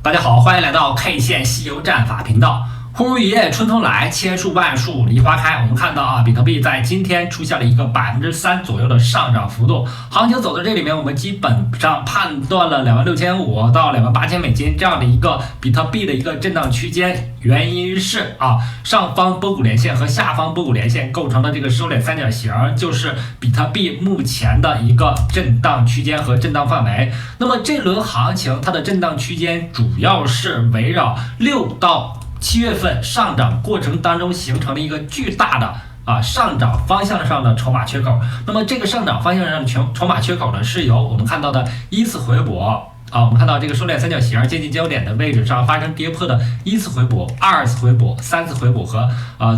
大家好，欢迎来到 K 线西游战法频道。忽如一夜春风来，千树万树梨花开。我们看到比特币在今天出现了一个3%左右的上涨幅度，行情走到这里面，我们基本上判断了26500到28000美金这样的一个比特币的一个震荡区间。原因是上方波谷连线和下方波谷连线构成的这个收敛三角形，就是比特币目前的一个震荡区间和震荡范围。那么这轮行情它的震荡区间主要是围绕6到7月份上涨过程当中形成了一个巨大的上涨方向上的筹码缺口。那么这个上涨方向上的筹码缺口呢，是由我们看到的一次回补我们看到这个收敛三角形接近焦点的位置上发生跌破的一次回补、二次回补、三次回补和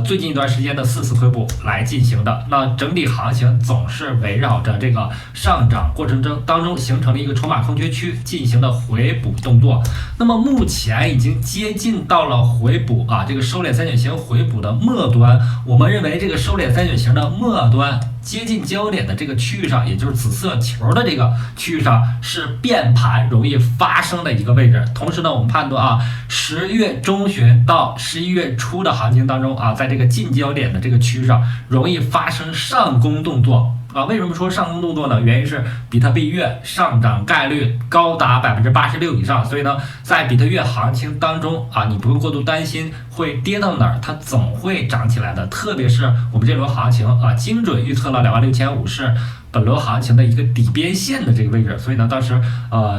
最近一段时间的4次回补来进行的。那整体行情总是围绕着这个上涨过程当中形成了一个筹码空缺区进行的回补动作。那么目前已经接近到了回补这个收敛三角形回补的末端。我们认为这个收敛三角形的末端接近焦点的这个区域上，也就是紫色球的这个区域上，是变盘容易发生的一个位置。同时呢，我们判断10月中旬到11月初的行情当中在这个近焦点的这个区域上，容易发生上攻动作。为什么说上攻动作呢？原因是比特币月上涨概率高达86%以上，所以呢，在比特月行情当中你不用过度担心会跌到哪儿，它总会涨起来的。特别是我们这轮行情精准预测了26500是本轮行情的一个底边线的这个位置，所以呢，当时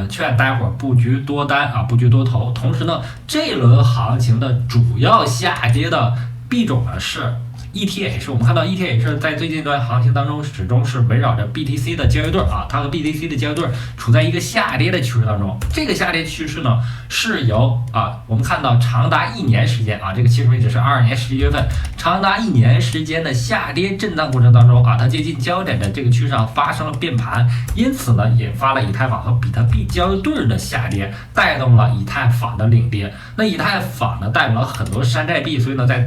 劝大家伙布局多单布局多头。同时呢，这轮行情的主要下跌的币种呢是ETH。我们看到 ETH 在最近一段行情当中始终是围绕着 BTC 的交易对它和 BTC 的交易对处在一个下跌的趋势当中。这个下跌趋势呢，是由我们看到长达1年时间这个起始位置是22年11月份，长达1年时间的下跌震荡过程当中它接近焦点的这个区域上发生了变盘，因此呢，引发了以太坊和比特币交易对的下跌，带动了以太坊的领跌。那以太坊呢，代表了很多山寨币，所以呢，在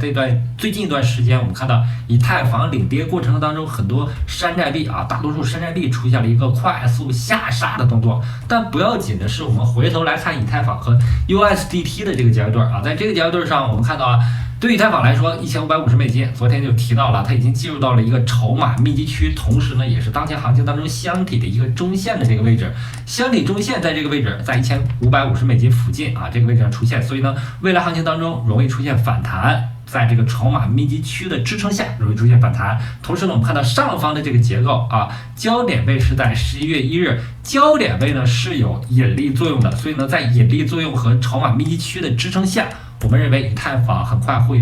最近一段时间，我们看到以太坊领跌过程当中，很多山寨币大多数山寨币出现了一个快速下杀的动作。但不要紧的是，我们回头来看以太坊和 USDT 的这个交易对在这个交易对上，我们看到对以太坊来说1550美金，昨天就提到了，它已经进入到了一个筹码密集区，同时呢，也是当前行情当中箱体的一个中线的这个位置。箱体中线在这个位置，在1550美金附近这个位置上出现，所以呢，未来行情当中容易出现反弹。在这个筹码密集区的支撑下容易出现反弹。同时呢，我们看到上方的这个结构焦点位是在11月1日，焦点位呢是有引力作用的，所以呢，在引力作用和筹码密集区的支撑下，我们认为以太坊很快会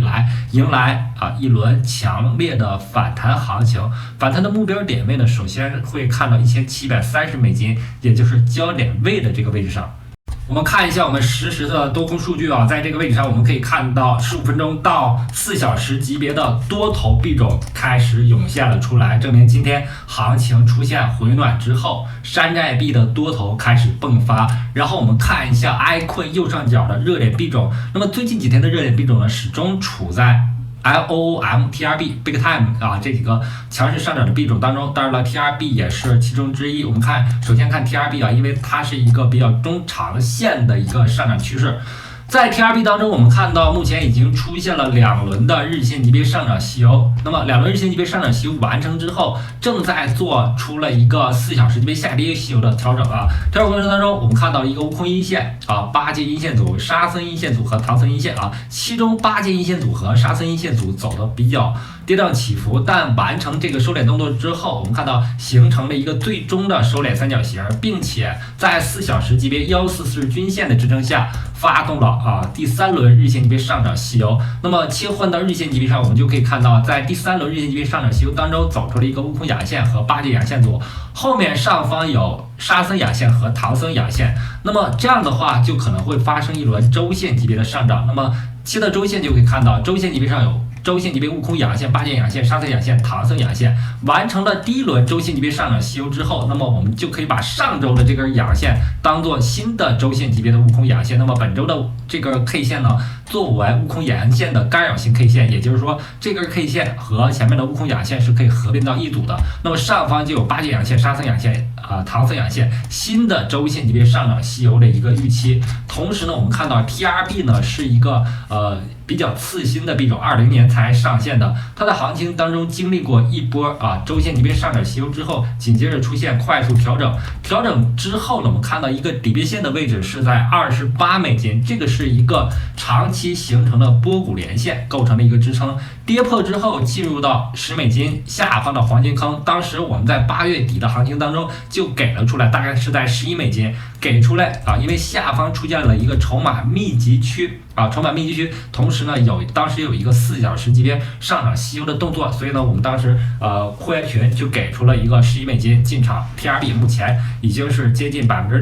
迎来一轮强烈的反弹行情。反弹的目标点位呢，首先会看到1730美金，也就是焦点位的这个位置上。我们看一下我们实时的多空数据在这个位置上，我们可以看到15分钟到4小时级别的多头币种开始涌现了出来，证明今天行情出现回暖之后，山寨币的多头开始迸发。然后我们看一下 iCoin 右上角的热点币种，那么最近几天的热点币种呢，始终处在LOOM、TRB、Big Time 这几个强势上涨的币种当中，当然了 ，TRB 也是其中之一。我们首先看 TRB 因为它是一个比较中长线的一个上涨趋势。在 TRB 当中，我们看到目前已经出现了2轮的日线级别上涨吸油。那么2轮日线级别上涨吸油完成之后，正在做出了一个4小时级别下跌吸油的调整调整过程当中，我们看到一个悟空阴线8阶阴线组、沙僧阴线组和唐僧阴线其中8阶阴线组和沙僧阴线组走的比较跌宕起伏，但完成这个收敛动作之后，我们看到形成了一个最终的收敛三角形，并且在4小时级别144均线的支撑下发动了第3轮日线级别上涨吸油。那么切换到日线级别上，我们就可以看到，在第3轮日线级别上涨吸油当中，走出了一个悟空阳线和8阶阳线组，后面上方有沙僧阳线和唐僧阳线。那么这样的话，就可能会发生一轮周线级别的上涨。那么切到周线就可以看到，周线级别上有周线级别悟空阳线、八剑阳线、沙僧阳线、唐僧阳线，完成了第一轮周线级别上涨吸油之后，那么我们就可以把上周的这根阳线当做新的周线级别的悟空阳线。那么本周的这根 K 线呢，作为悟空阳线的干扰性 K 线，也就是说这根 K 线和前面的悟空阳线是可以合并到一组的。那么上方就有八剑阳线、沙僧阳线、唐僧阳线，新的周线级别上涨吸油的一个预期。同时呢，我们看到 TRB 呢是一个比较次新的币种，20年才上线的，它的行情当中经历过一波周线级别上涨吸油之后，紧接着出现快速调整，调整之后呢，我们看到一个底部线的位置是在$28，这个是一个长期形成的波谷连线构成的一个支撑，跌破之后进入到$10下方的黄金坑，当时我们在8月底的行情当中就给了出来，大概是在$11给出来因为下方出现了一个筹码密集区筹码密集区，同时呢当时有一个4小时级别上涨吸油的动作，所以呢我们当时会员群就给出了一个$11进场 ，TRB 目前已经是接近600%的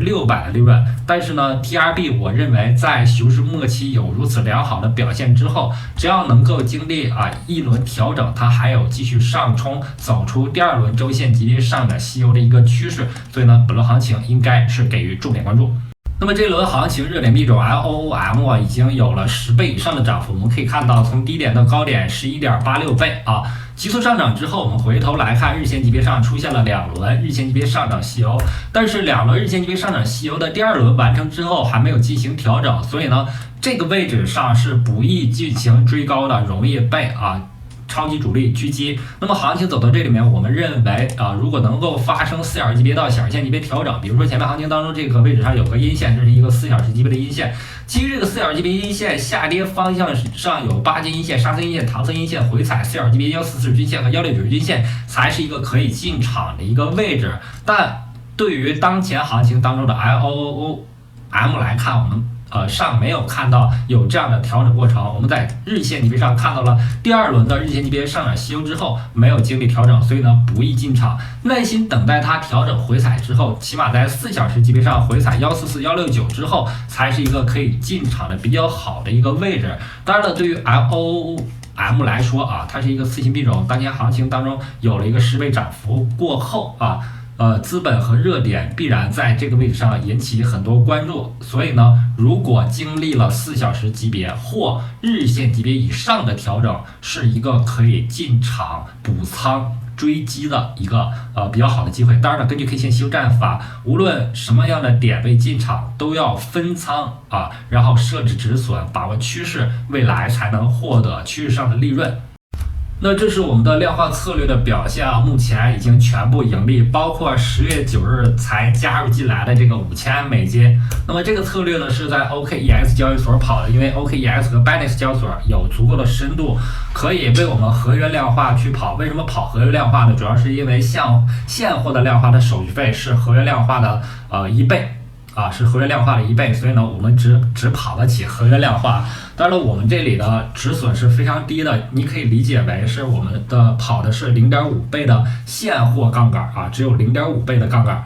利润，但是呢 TRB 我认为在熊市末期有如此良好的表现之后，只要能够经历一轮调整，它还有继续上冲走出第二轮周线级别上涨吸油的一个趋势，所以呢本轮行情应该是给予重点关注。那么这轮行情热点币种 LOOM 已经有了10倍以上的涨幅，我们可以看到从低点到高点11.86倍急速上涨之后，我们回头来看日线级别上出现了2轮日线级别上涨吸油，但是2轮日线级别上涨吸油的第二轮完成之后还没有进行调整，所以呢这个位置上是不易进行追高的，容易被超级主力狙击。那么行情走到这里面，我们认为如果能够发生4小时级别到小时线级别调整，比如说前面行情当中这个位置上有个阴线，这是一个4小时级别的阴线，基于这个4小时级别阴线下跌方向上有八剑阴线、沙僧阴线、唐僧阴线回踩4小时级别144均线和169均线，才是一个可以进场的一个位置。但对于当前行情当中的 LOOM 来看，我们上没有看到有这样的调整过程，我们在日线级别上看到了第二轮的日线级别上涨吸油之后没有经历调整，所以呢不易进场，耐心等待它调整回踩之后，起码在4小时级别上回踩144、169之后，才是一个可以进场的比较好的一个位置。当然了，对于 LOOM 来说它是一个次新币种，当前行情当中有了一个10倍涨幅过后资本和热点必然在这个位置上引起很多关注，所以呢，如果经历了4小时级别或日线级别以上的调整，是一个可以进场补仓追击的一个比较好的机会。当然了，根据 K 线休战法，无论什么样的点位进场，都要分仓然后设置止损，把握趋势，未来才能获得趋势上的利润。那这是我们的量化策略的表现目前已经全部盈利，包括10月9日才加入进来的这个$5000。那么这个策略呢是在 OKEX 交易所跑的，因为 OKEX 和 Binance 交易所有足够的深度，可以为我们合约量化去跑。为什么跑合约量化呢？主要是因为现货的量化的手续费是合约量化的1倍。是合约量化的1倍，所以呢，我们只跑得起合约量化。当然了，我们这里的止损是非常低的，你可以理解为是我们的跑的是0.5倍的现货杠杆只有0.5倍的杠杆。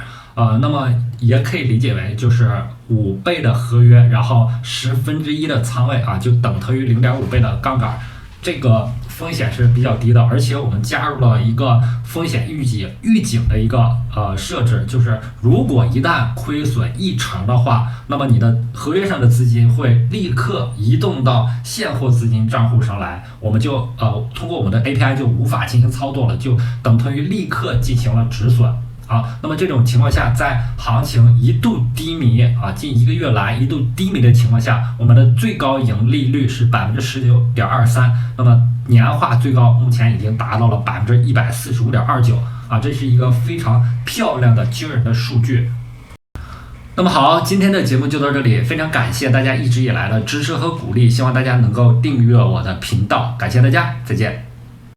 那么也可以理解为就是5倍的合约，然后1/10的仓位就等同于0.5倍的杠杆。这个风险是比较低的，而且我们加入了一个风险预警的一个设置，就是如果一旦亏损1成的话，那么你的合约上的资金会立刻移动到现货资金账户上来，我们就通过我们的 API 就无法进行操作了，就等同于立刻进行了止损。那么这种情况下，在行情一度低迷近1个月来一度低迷的情况下，我们的最高盈利率是19.23%，那么年化最高目前已经达到了145.29%这是一个非常漂亮的惊人的数据。那么好，今天的节目就到这里，非常感谢大家一直以来的支持和鼓励，希望大家能够订阅我的频道，感谢大家，再见。